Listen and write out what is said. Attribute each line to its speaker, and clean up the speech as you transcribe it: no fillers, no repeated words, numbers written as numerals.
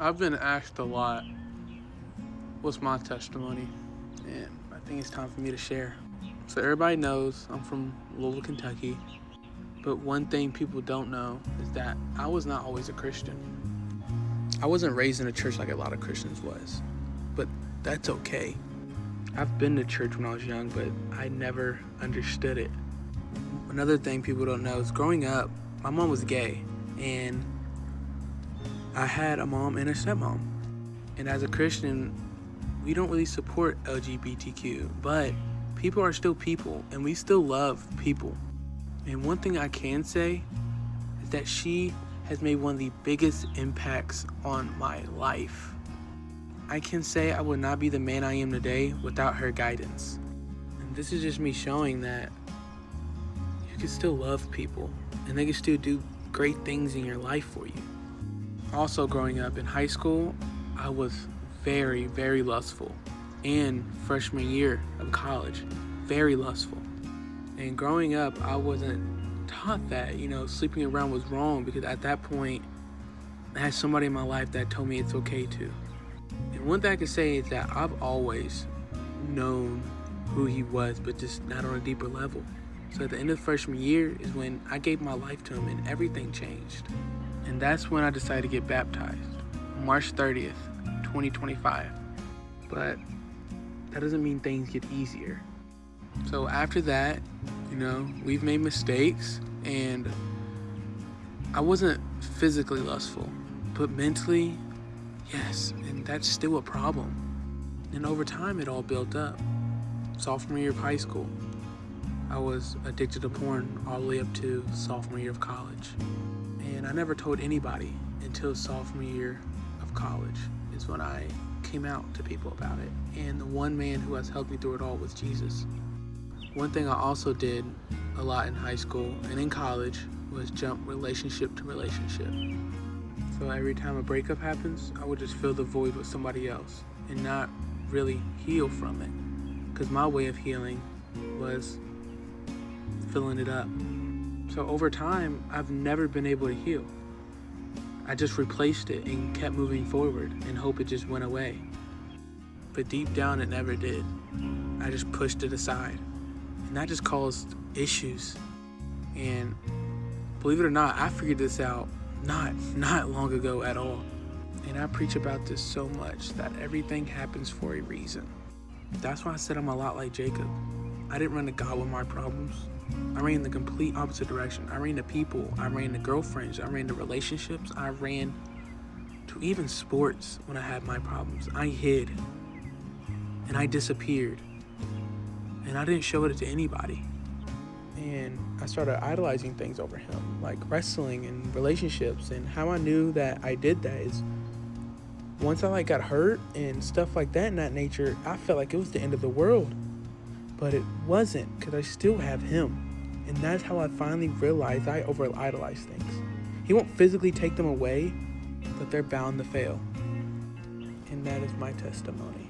Speaker 1: I've been asked a lot, what's my testimony? And I think it's time for me to share. So everybody knows I'm from Louisville, Kentucky. But one thing people don't know is that I was not always a Christian. I wasn't raised in a church like a lot of Christians was. But that's okay. I've been to church when I was young, but I never understood it. Another thing people don't know is growing up, my mom was gay. And I had a mom and a stepmom. And as a Christian, we don't really support LGBTQ, but people are still people, and we still love people. And one thing I can say is that she has made one of the biggest impacts on my life. I can say I would not be the man I am today without her guidance. And this is just me showing that you can still love people, and they can still do great things in your life for you. Also, growing up in high school, I was very, very lustful. And freshman year of college, very lustful. And growing up, I wasn't taught that, sleeping around was wrong, because at that point, I had somebody in my life that told me it's okay to. And one thing I can say is that I've always known who he was, but just not on a deeper level. So at the end of the freshman year is when I gave my life to him and everything changed. And that's when I decided to get baptized, March 30th, 2025. But that doesn't mean things get easier. So after that, we've made mistakes, and I wasn't physically lustful, but mentally, yes, and that's still a problem. And over time, it all built up. Sophomore year of high school, I was addicted to porn all the way up to sophomore year of college. And I never told anybody until sophomore year of college is when I came out to people about it. And the one man who has helped me through it all was Jesus. One thing I also did a lot in high school and in college was jump relationship to relationship. So every time a breakup happens, I would just fill the void with somebody else and not really heal from it. Because my way of healing was filling it up. So over time, I've never been able to heal. I just replaced it and kept moving forward and hope it just went away. But deep down, it never did. I just pushed it aside. And that just caused issues. And believe it or not, I figured this out not long ago at all. And I preach about this so much, that everything happens for a reason. That's why I said I'm a lot like Jacob. I didn't run to God with my problems. I ran in the complete opposite direction. I ran to people. I ran to girlfriends. I ran to relationships. I ran to even sports when I had my problems. I hid. And I disappeared. And I didn't show it to anybody. And I started idolizing things over him, like wrestling and relationships. And how I knew that I did that is once I got hurt and stuff like that in that nature, I felt like it was the end of the world. But it wasn't, because I still have him. And that's how I finally realized I over-idolize things. He won't physically take them away, but they're bound to fail. And that is my testimony.